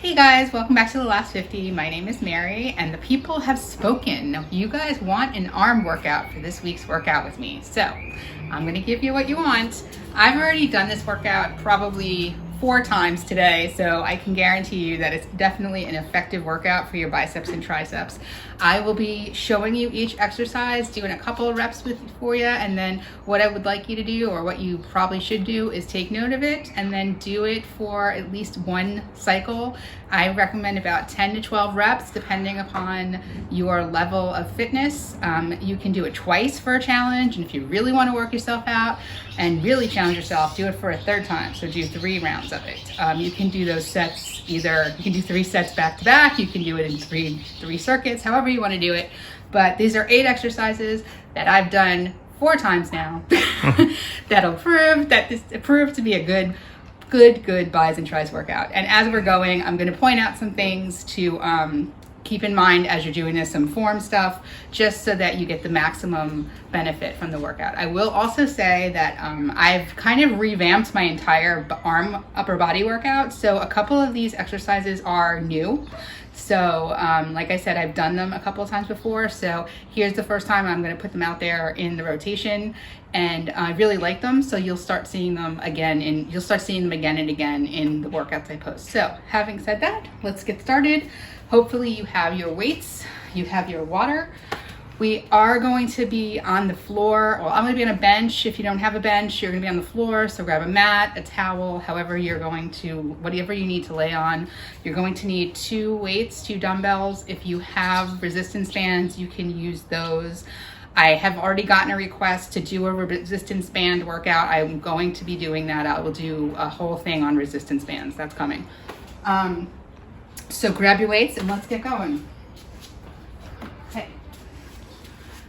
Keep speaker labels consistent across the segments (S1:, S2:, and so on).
S1: Hey guys, welcome back to The Last 50. My name is Mary and the people have spoken. Now, you guys want an arm workout for this week's workout with me. So I'm gonna give you what you want. I've already done this workout probably 4 times today, so I can guarantee you that it's definitely an effective workout for your biceps and triceps. I will be showing you each exercise, doing a couple of reps for you, and then what I would like you to do, or what you probably should do, is take note of it and then do it for at least 1 cycle. I recommend about 10 to 12 reps depending upon your level of fitness. You can do it twice for a challenge, and if you really want to work yourself out and really challenge yourself, do it for a 3rd time. So do 3 rounds of it. You can do those sets either, you can do 3 sets back to back, you can do it in three circuits, however you want to do it. But these are 8 exercises that I've done 4 times now that'll prove that this proved to be a good bis and tris workout. And as we're going, I'm going to point out some things to keep in mind as you're doing this, some form stuff, just so that you get the maximum benefit from the workout. I will also say that I've kind of revamped my entire arm upper body workout. So a couple of these exercises are new. So like I said, I've done them a couple of times before. So here's the first time I'm going to put them out there in the rotation, and I really like them. So you'll start seeing them again, and you'll start seeing them again and again in the workouts I post. So having said that, let's get started. Hopefully you have your weights, you have your water. We are going to be on the floor. Well, I'm going to be on a bench. If you don't have a bench, you're going to be on the floor. So grab a mat, a towel, whatever you need to lay on. You're going to need 2 weights, 2 dumbbells. If you have resistance bands, you can use those. I have already gotten a request to do a resistance band workout. I'm going to be doing that. I will do a whole thing on resistance bands. That's coming. So grab your weights and let's get going. Okay.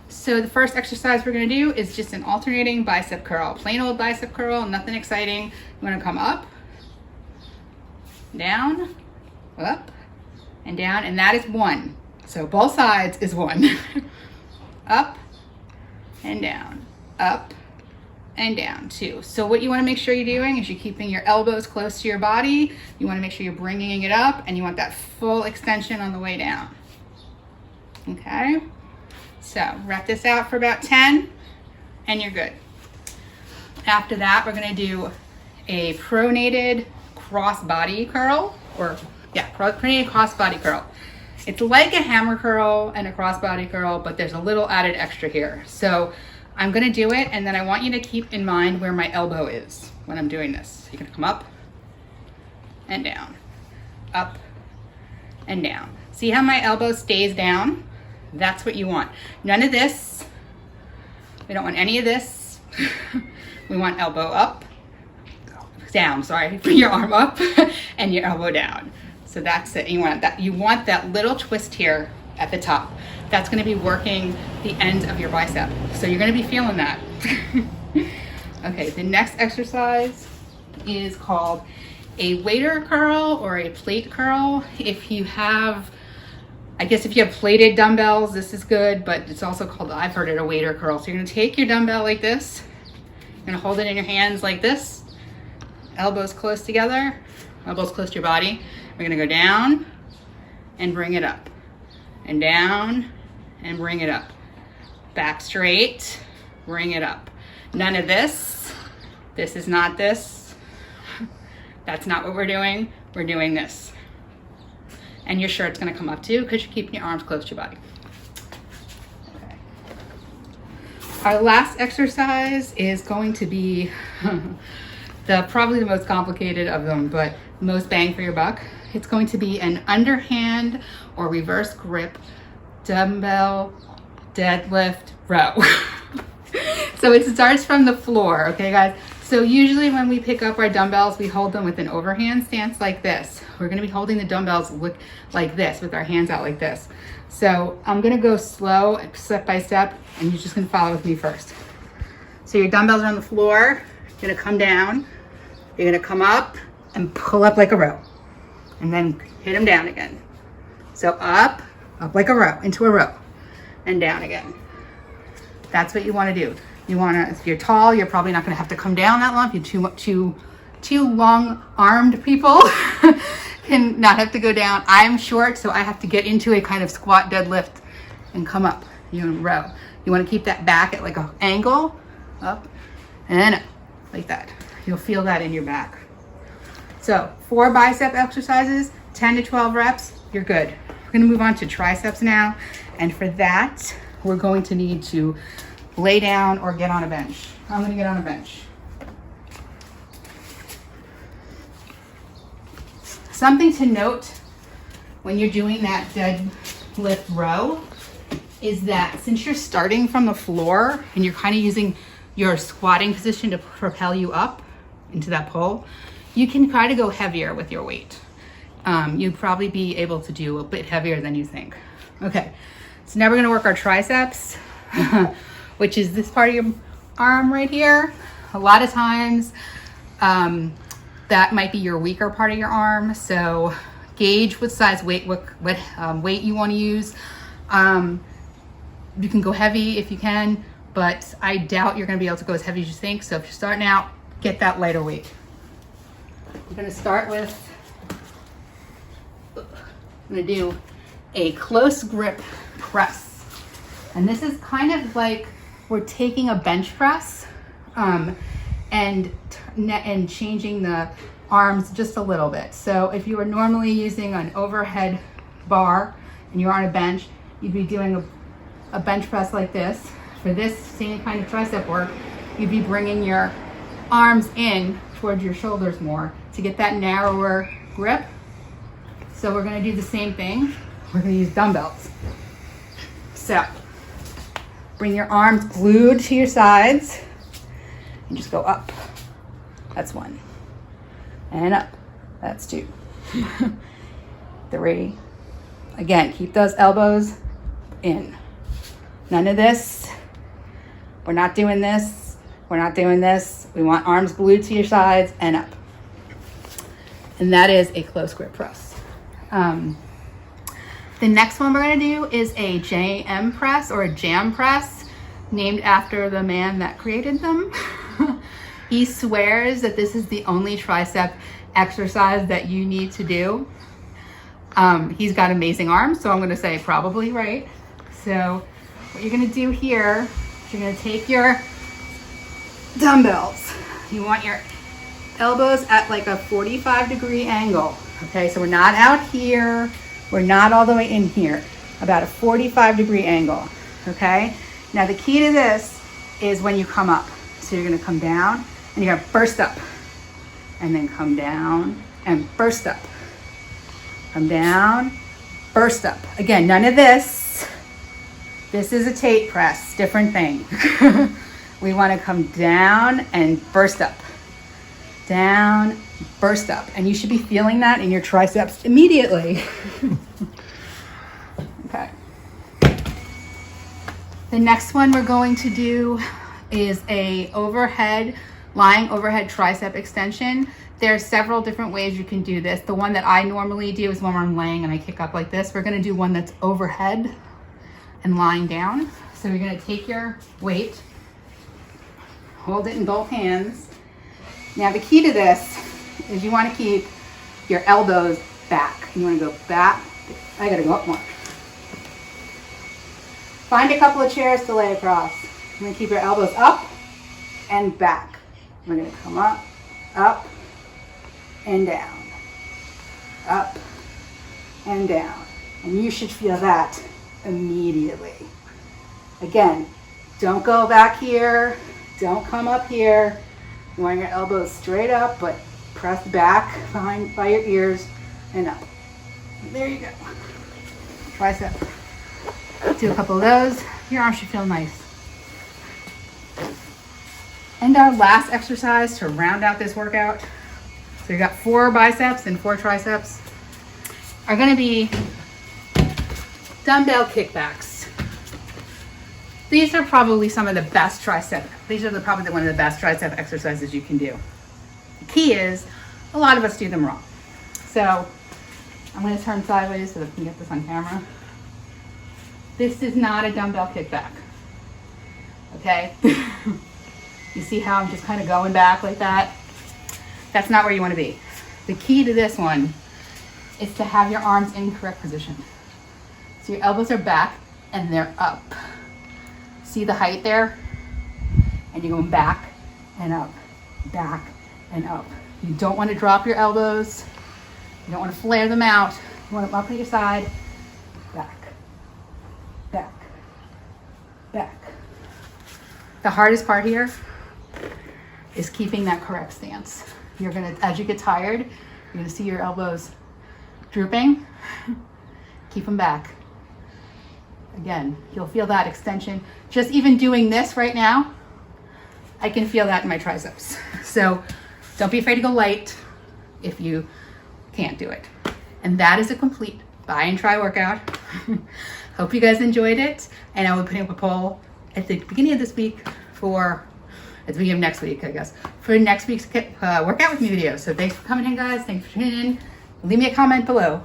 S1: So the first exercise we're going to do is just an alternating bicep curl. Plain old bicep curl, nothing exciting. You want to come up, down, up, and down, and that is 1. So both sides is 1. Up and down, up and down, 2. So what you want to make sure you're doing is you're keeping your elbows close to your body. You want to make sure you're bringing it up, and you want that full extension on the way down. Okay? So rep this out for about 10, and you're good. After that, we're going to do a pronated cross body curl, pronated cross body curl. It's like a hammer curl and a cross body curl, but there's a little added extra here. So I'm going to do it, and then I want you to keep in mind where my elbow is when I'm doing this. You're going to come up and down, up and down. See how my elbow stays down? That's what you want. None of this. We don't want any of this. We want elbow up, down, sorry, bring your arm up and your elbow down. So that's it. You want that little twist here at the top. That's going to be working the end of your bicep. So you're going to be feeling that. Okay, the next exercise is called a waiter curl or a plate curl. If you have plated dumbbells, this is good, but it's also called, I've heard it, a waiter curl. So you're going to take your dumbbell like this. You're going to hold it in your hands like this. Elbows close together, elbows close to your body. We're going to go down and bring it up, and down and bring it up. Back straight, bring it up. None of this. This is not this. That's not what we're doing. We're doing this. And your shirt's going to come up too, because you're keeping your arms close to your body. Okay. Our last exercise is going to be probably the most complicated of them, but most bang for your buck. It's going to be an underhand or reverse grip dumbbell deadlift row. So it starts from the floor, okay guys? So usually when we pick up our dumbbells, we hold them with an overhand stance like this. We're going to be holding the dumbbells like this with our hands out like this. So I'm going to go slow, step by step, and you're just going to follow with me first. So your dumbbells are on the floor. You're going to come down. You're going to come up and pull up like a row, and then hit them down again. So up like a row, into a row, and down again. That's what you want to do. You want to, if you're tall, you're probably not going to have to come down that long. If you're too long-armed people, can not have to go down. I'm short, so I have to get into a kind of squat deadlift and come up, row. You want to keep that back at like an angle, up and up, like that. You'll feel that in your back. So 4 bicep exercises, 10 to 12 reps, you're good. We're gonna move on to triceps now. And for that, we're going to need to lay down or get on a bench. I'm gonna get on a bench. Something to note when you're doing that deadlift row is that since you're starting from the floor and you're kind of using your squatting position to propel you up into that pole, you can try to go heavier with your weight. You'd probably be able to do a bit heavier than you think. Okay, so now we're gonna work our triceps, which is this part of your arm right here. A lot of times, that might be your weaker part of your arm. So gauge what size weight, what weight you want to use. You can go heavy if you can, but I doubt you're going to be able to go as heavy as you think. So if you're starting out, get that lighter weight. I'm going to start with, I'm going to do a close grip press. And this is kind of like we're taking a bench press and changing the arms just a little bit. So if you were normally using an overhead bar and you're on a bench, you'd be doing a bench press like this. For this same kind of tricep work, you'd be bringing your arms in towards your shoulders more to get that narrower grip. So we're going to do the same thing. We're going to use dumbbells. So bring your arms glued to your sides and just go up. That's 1. And up. That's 2. 3. Again, keep those elbows in. None of this. We're not doing this. We're not doing this. We want arms glued to your sides and up. And that is a close grip press. The next one we're going to do is a JM press or a jam press, named after the man that created them. He swears that this is the only tricep exercise that you need to do. He's got amazing arms, so I'm going to say probably right. So what you're going to do here is you're going to take your dumbbells. You want your elbows at like a 45-degree angle. Okay, so we're not out here. We're not all the way in here. About a 45-degree angle. Okay, now the key to this is when you come up. So you're going to come down and you're going to burst up. And then come down and burst up. Come down, burst up. Again, none of this. This is a Tate press, different thing. We want to come down and burst up. Down, burst up. And you should be feeling that in your triceps immediately. Okay. The next one we're going to do is a lying overhead tricep extension. There are several different ways you can do this. The one that I normally do is when I'm laying and I kick up like this. We're going to do one that's overhead and lying down. So you're going to take your weight, hold it in both hands. Now the key to this is you want to keep your elbows back. You want to go back. I got to go up more. Find a couple of chairs to lay across. You're going to keep your elbows up and back. We're going to come up, and down, up, and down. And you should feel that immediately. Again, don't go back here. Don't come up here. You want your elbows straight up, but press back behind by your ears and up. There you go. Tricep. Do a couple of those. Your arm should feel nice. And our last exercise to round out this workout, so you got 4 biceps and 4 triceps, are going to be dumbbell kickbacks. These are probably some of the best tricep. These are probably one of the best tricep exercises you can do. The key is, a lot of us do them wrong. So I'm going to turn sideways so that we can get this on camera. This is not a dumbbell kickback. Okay? You see how I'm just kind of going back like that? That's not where you want to be. The key to this one is to have your arms in correct position. So your elbows are back and they're up. See the height there? And you're going back and up, back and up. You don't want to drop your elbows. You don't want to flare them out. You want them up at your side, back, back, back. The hardest part here is keeping that correct stance. You're gonna, as you get tired, you're gonna see your elbows drooping. Keep them back. Again, you'll feel that extension. Just even doing this right now, I can feel that in my triceps. So don't be afraid to go light if you can't do it. And that is a complete buy and try workout. Hope you guys enjoyed it. And I will put up a poll at the beginning of this week for, at the beginning of next week, I guess, for next week's workout with me video. So thanks for coming in, guys. Thanks for tuning in. Leave me a comment below.